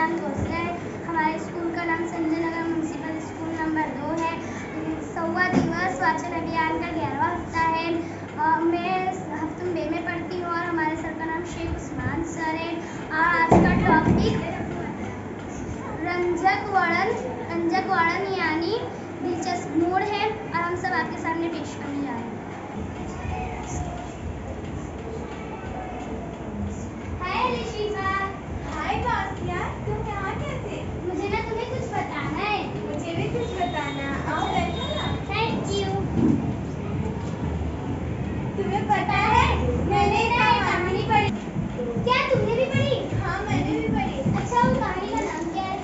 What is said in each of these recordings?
नाम घोषणा है। हमारे स्कूल का नाम Sanjay Nagar municipal school number 2 है। 100वां दिवस वाचन अभियान का 11वां हफ्ता है। मैं हफ्तम बे में पढ़ती हूँ और हमारे सर का नाम शेख उस्मान सर है। आज का टॉपिक रंजक वर्णन यानी दिलचस्प मूड है और हम सब आपके सामने पेश करने जा रहे हैं। हाय ऋषिका। हाय कासिया, तुम यहाँ कैसे? मुझे ना तुम्हें कुछ बताना है। मुझे भी कुछ बताना। आओ बैठो ना। Thank you. तुम्हें पता है मैंने एक कहानी पढ़ी। क्या तुमने भी पढ़ी? हाँ, मैंने भी पढ़ी। अच्छा, वो कहानी का नाम क्या है?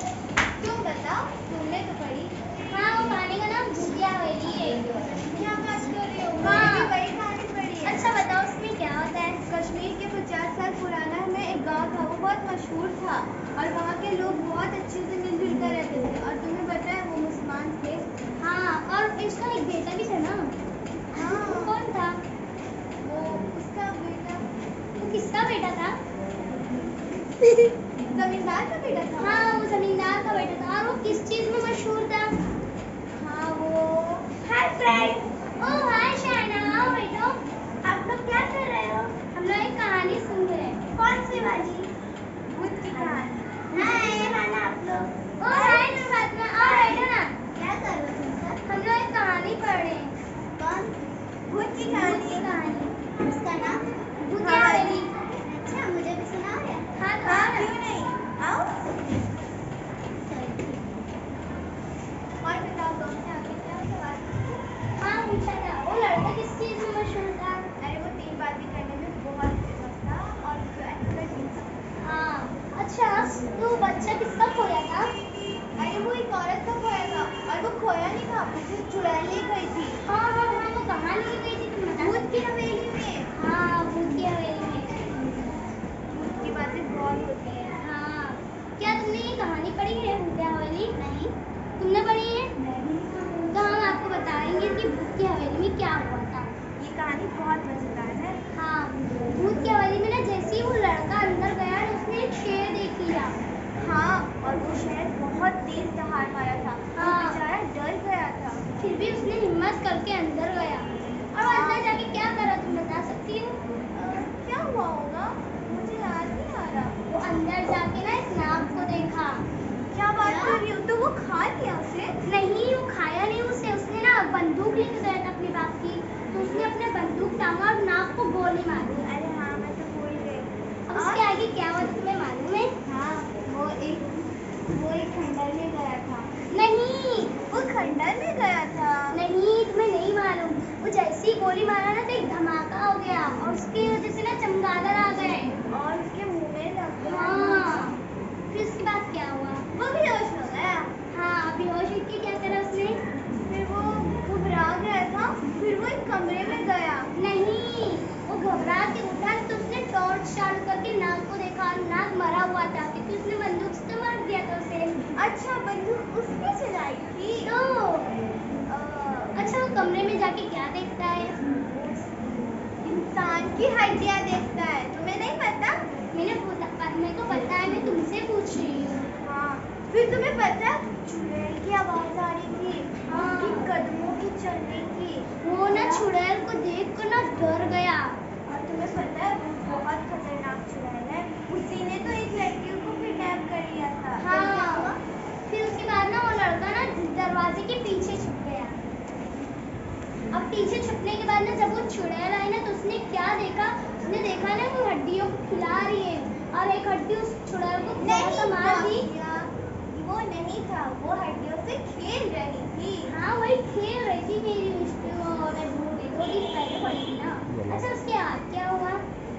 तुम बताओ, तुमने तो पढ़ी। हाँ, वो कहानी का नाम भूतिया हवेली है। क्या बात कर रही हो? हाँ। मैंने भी वही कहानी पढ़ी है। अच्छा बताओ, उसमें क्या होता है? कश्मीर के 50 साल पुराना में एक गांव था। वो बहुत मशहूर था और वहाँ के लोग बहुत अच्छे से मिलजुल कर रहते थे। और तुम्हें पता है वो मुसलमान थे। हाँ, और इसका एक बेटा भी था ना? हाँ। वो कौन था? वो उसका बेटा वो किसका बेटा था? जमींदार का बेटा था। हाँ, वो जमींदार का बेटा था। और वो किस चीज में मशहूर था? हाँ, वो हाय फ्रेंड। ओह हाय शाइना, आओ बैठो। आप लोग क्या कर रहे हो? हम लोग एक कहानी सुन रहे हैं। कौन सी वाली? भूत की कहानी। हाय माना आप लोग। ओह हाय नूरात्मा, आओ बैठो ना। क्या कर रहे हो तुम सब? हम लोग एक कहानी पढ़ रहे हैं। कौन? भूत की भूत कहानी। की कहानी। उसका नाम भूतिया हाँ। हवेली। अच्छा, मुझे भी सुनाओ यार। हाँ, हाँ, हाँ। क्यों नहीं? आओ। और बताओ, तुमने आगे क्या सवाल पूछा? हाँ, पूछा था। वो लड़का किस चीज में मशहूर था? अरे वो 3 बातें करने में बहुत फेमस था और उसको एक्सपर्ट भी था। हाँ, अच्छा, तो बच्चा किसका खोया था? अरे वो एक औरत का खोया था और वो खोया नहीं था, उसे चुरा ले गई थी। हाँ, हाँ, हाँ, वो कहाँ ले गई थी तुम बता भूत सकते की हो? हवेली में। हाँ, भूतिया हवेली में। भूत की बातें बहुत होती हैं। हाँ, क्या तुमने ये कहानी पढ़ी है भूतिया हवेली? नहीं। तुमने पढ़ी है? नहीं। तो हम आपको बताएंगे कि भूतिया हवेली में क्या हुआ था। ये कहानी बहुत मजेदार है। हाँ, भूतिया हवेली में ना जैसे ही वो लड़का अंदर गया ना, उसने एक शेर देख लिया। हाँ, और वो शेर बहुत तेज दहाड़ मारा था। वो हाँ। बेचारा डर गया था। फिर भी उसने हिम्मत करके अंदर गया। और वो अंदर जाके क्या करा तुम बता सकती हो? क्या हुआ होगा? मुझे याद नहीं आ रहा। वो अंदर जाके ना एक नाग को देखा। क्या बात कर रही हो? तो वो खा लिया उसे? नहीं, वो खाया नहीं उसे। उसने ना बंदूक लेके गया था अपने बाप की, तो उसने अपने बंदूक टांगा और नाग को गोली मारी। अरे हाँ, मैं तो भूल गई। अब उसके आगे क्या हुआ था तुम्हें मालूम है? हाँ, वो एक खंडर में गया था। नहीं। वो खंडर में गया था। नहीं, तुम्हें नहीं मालूम। वो जैसे ही गोली मारा ना तो एक धमाका हो गया और उसकी वजह से ना चमगादड़ आ गए और उसके मुंह में लग गया। हाँ। फिर उसके बाद क्या हुआ? वो बेहोश हो गया। हाँ, बेहोश होके क्या करा उसने? फिर वो घबरा गया था। फिर वो एक कमरे में गया। नहीं, वो घबरा के उठा तो उसने टॉर्च चालू करके नाग को देखा और नाग मरा हुआ था क्योंकि उसने बंदूक से तो मार दिया था उसे। अच्छा, बंदूक उसने चलाई थी। तो अ, अच्छा, वो कमरे में जाके क्या देखता है? इंसान की हड्डियां देखता है। तुम्हें नहीं पता? मेरे को पता है, मैं तुमसे पूछ रही हूँ। हाँ। फिर तुम्हें पता है चुड़ैल की आवाज आ रही थी। हाँ। उसकी कदमों की चलनी थी। वो ना चुड़ैल को देख कर ना डर गया। और तुम्हें पता है वो बहुत खतरनाक चुड़ैल है। उसी ने तो एक लड़की को किडनैप कर लिया था। हाँ। फिर क्या हुआ? फिर उसके बाद ना वो लड़का ना दरवाजे के पीछे छुप गया। अब पीछे छुपने के बाद ना जब वो चुड़ैल आई ना तो उसने क्या देखा? उसने देखा ना वो हड्डियों को खिला रही है और एक हड्डी उस चुड़ैल को थोड़ा सा मार दी। वो नहीं था, वो हड्डियों से खेल रही थी। हाँ, वही खेल रही थी मेरी मिस्टी और मैं भूल गई, 2 दिन पहले पड़ी थी ना। अच्छा, उसके बाद क्या हुआ?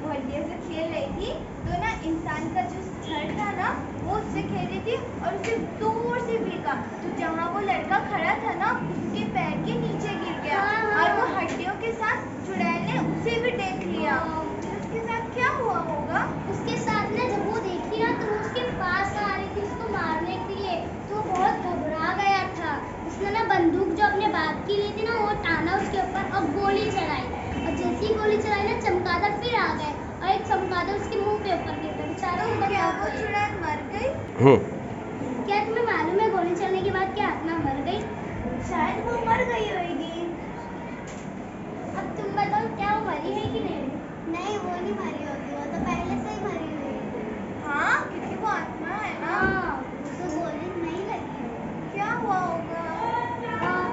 वो हड्डियों से खेल रही थी तो ना इंसान का जो सर था ना वो उससे खेल रही थी और उसे दूर से फेंका तो जहाँ वो लड़का खड़ा था ना उसके पैर के नीचे गिर गया। हाँ। और वो हड्डियों के साथ चुड़ैल ने उसे भी देख लिया। फिर उसके साथ क्या हुआ होगा? उसके साथ ना जब वो देखी ना तो वो उसके पास आ रही थी उसको मारने के लिए, तो वो बहुत घबरा गया था। उसने ना बंदूक जो अपने बाप की ली थी ना वो ताना उसके ऊपर और गोली चलाई और जैसी ही गोली चलाई ना चमगादड़ फिर आ गए और एक चमगादड़ उसके मुंह पे ऊपर गिर गया। बेचारा क्या वो चुड़ैल मर गई? गई होगी। अब तुम बताओ, क्या वो मरी है कि नहीं? नहीं, वो नहीं मरी होगी, वो तो पहले से ही मरी हुई है। हाँ, क्योंकि वो आत्मा है ना। हाँ, तो गोली नहीं लगी होगी। क्या हुआ होगा?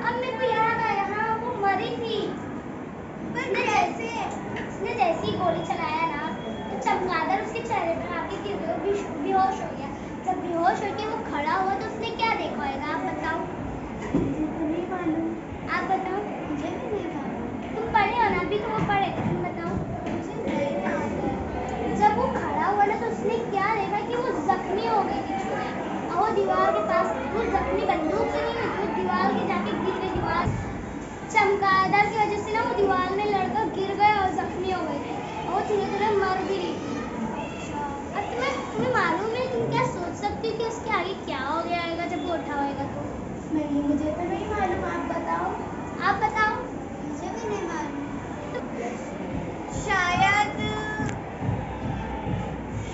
अब मेरे को याद आया, हाँ वो मरी थी। पर कैसे? उसने जैसे ही गोली चलाया ना, तो चमगादड़ उसके चेहरे पर आके गिर गया, बेहोश हो गया। जब बेहोश होके वो खड़ा हुआ तो उसने क्या देखा होगा, आप बताओ। मुझे तो नहीं मालूम। आप बताओ। मुझे भी नहीं मालूम। तुम पढ़े हो ना, अभी तो वो पढ़े थे, तुम बताओ। मुझे नहीं याद है। जब वो खड़ा हुआ ना, तो उसने क्या देखा कि वो जख्मी हो गई थी चुड़ैल, और वो दीवार के पास, वो जख्मी बंदूक से नहीं हुई, वो दीवार के जाके गिर गई। दीवार चमगादड़ की वजह से ना वो दीवार में लड़कर गिर गए और जख्मी हो गई थी, और वो धीरे धीरे मर भी रही थी। अब तुम्हें मालूम है, तुम क्या सोच सकती हो कि उसके आगे क्या हो गया होगा जब वो उठा होगा तो? नहीं, मुझे तो नहीं मालूम, आप बताओ। आप बताओ। मुझे भी नहीं मालूम।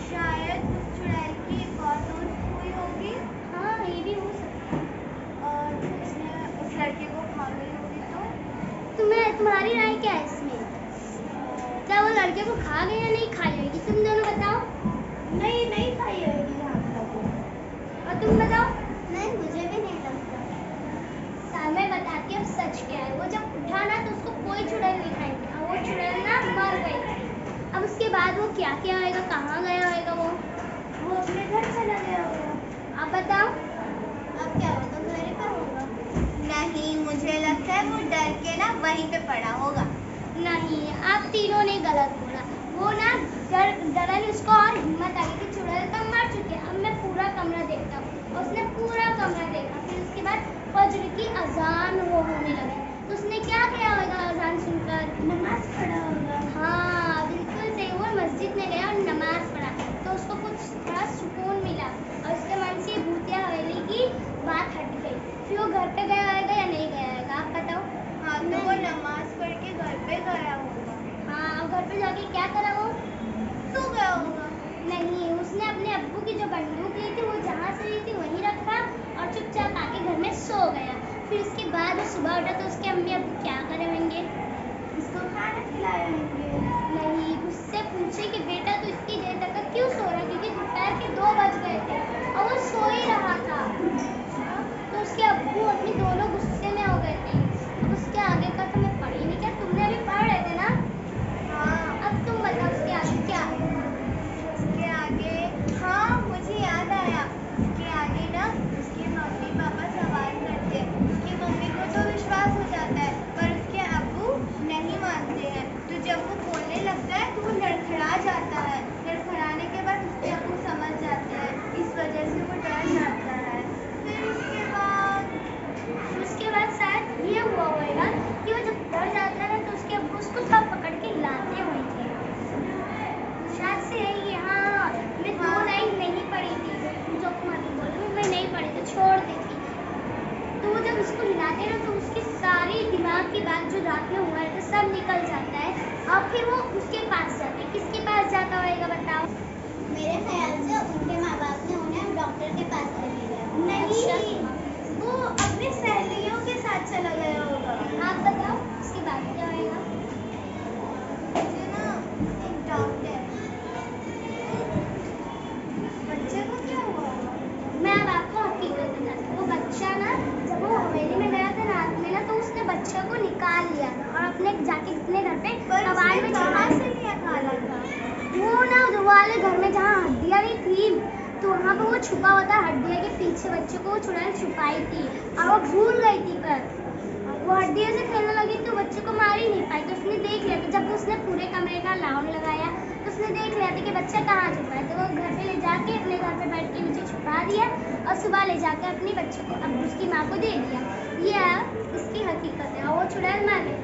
शायद उस चुड़ैल की एक और दोस्त हुई होगी। हाँ, ये भी हो सकता है। और उसने उस लड़के को खा गई होगी। तो तुम्हारी राय क्या है इसमें? क्या वो लड़के को खा गई या नहीं खाई होगी? तुम दोनों बताओ। नहीं खाई होगी यहाँ तक। और तुम बताओ। नहीं, मुझे भी नहीं लगता। मैं बताती हूँ अब सच क्या है। वो जब उठा ना, तो उसको कोई चुड़ैल नहीं खाई थी, और वो चुड़ैल ना मर गई थी। अब उसके बाद वो क्या क्या होएगा, कहाँ गया होएगा वो अपने घर चला गया होगा। आप बताओ। अब क्या होगा, घर ही पे होगा। नहीं, मुझे लगता है वो डर के ना वहीं पे पड़ा होगा। नहीं, आप तीनों ने गलत बोला। वो ना डरन उसको और हिम्मत आ गई कि चुड़ैल तो मर चुकी है, अब मैं पूरा कमरा देखता हूँ। उसने पूरा कमरा देखा, फिर उसके बाद फजर की अजान वो होने लगी, तो उसने क्या किया होगा अजान सुनकर? नमाज पढ़ा होगा। हाँ, बिल्कुल सही। वो मस्जिद में गया और नमाज पढ़ा, तो उसको कुछ थोड़ा सुकून मिला, और उसके मन से भूतिया हवेली की बात हट गई। फिर वो घर पे गया होगा या नहीं गया होगा, आप बताओ। हाँ, तो वो नमाज पढ़ के घर पे गया होगा। हाँ, और घर पे जाके क्या करा वो? सो गया होगा। नहीं, उसने अपने अब्बू की जो बंदूक ली थी, वो जहाँ से ली थी वहीं रखा, और चुपचाप आके घर में सो गया। फिर उसके बाद वो सुबह उठा, तो उसके अम्मी अब्बू क्या करे होंगे? उसको खाना खिलाए होंगे। नहीं, उससे पूछे कि बेटा तू इतनी देर तक क्यों सो रहा है, क्योंकि दोपहर के 2 बज गए थे और वो सो ही रहा था। तो उसके अब्बू अपनी दोनों गुस्से में हो गए थे। अब उसके आगे का तो मैं पढ़ी नहीं, क्या तुमने अभी पढ़ रहे थे ना? हाँ। अब तुम बताओ उसके आगे क्या है? उसके आगे, हाँ मुझे याद आया। उसके आगे ना उसके मम्मी पापा सवाल करते हैं। उसकी मम्मी को तो विश्वास हो जाता है, पर उसके अब्बू नहीं मानते हैं। तो जब वो बोलने लगता है तो वो लड़खड़ा जाता है। लड़खड़ाने के बाद उसके अब्बू समझ जाते हैं, इस वजह से वो डर जाता है। फिर उसके बाद शायद ये हुआ होगा कि वो जब डर जाता है ना, तो उसके अब्बू उसको सब पकड़ के लाते होंगे। शायद से यही है। हाँ, मैं 2 लाइन नहीं पढ़ी थी, जो तुम अभी बोल रही हो, मैं नहीं पढ़ी थी, छोड़ दी थी। तो वो जब उसको हिलाते हैं ना, तो उसकी सारी दिमाग की बात जो रात में हुआ है तो सब निकल जाता है, और फिर वो उसके पास जाते हैं। किसके पास जाता होगा बताओ? मेरे ख्याल से उनके माँ बाप ने उन्हें डॉक्टर के पास ले गया। नहीं, वो अपने सहेलियों के साथ चला गया होगा। आप बताओ उसके बाद क्या होगा? मुझे ना एक डाउट है, बच्चे को क्या हुआ होगा? मैं अब आपको हकीकत बताती हूँ। वो बच्चा ना, जब वो हवेली में गया था रात में ना, तो उसने बच्चे को निकाल लिया था और अपने जाके अपने घर पे कबाड़ में कहाँ छुपा से लिया खाना था? वो ना वो वाले घर में जहाँ हड्डियाँ नहीं थी, तो वहाँ पे वो छुपा हुआ था, हड्डियाँ के पीछे बच्चे को वो चुड़ैल छुपाई थी, और वो भूल गई थी। पर वो हड्डियों से खेलने लगी तो बच्चे को मार ही नहीं पाई, तो उसने देख लिया था। जब उसने पूरे कमरे का राउंड लगाया, तो उसने देख लिया था कि बच्चा कहाँ छुपा है, तो वो घर पे ले जाके अपने घर पे बेड के नीचे छुपा दिया, और सुबह ले जाकर अपने बच्चे को, अब उसकी माँ को दे दिया। ये इसकी हकीकत है, और वो चुड़ैल मर गई।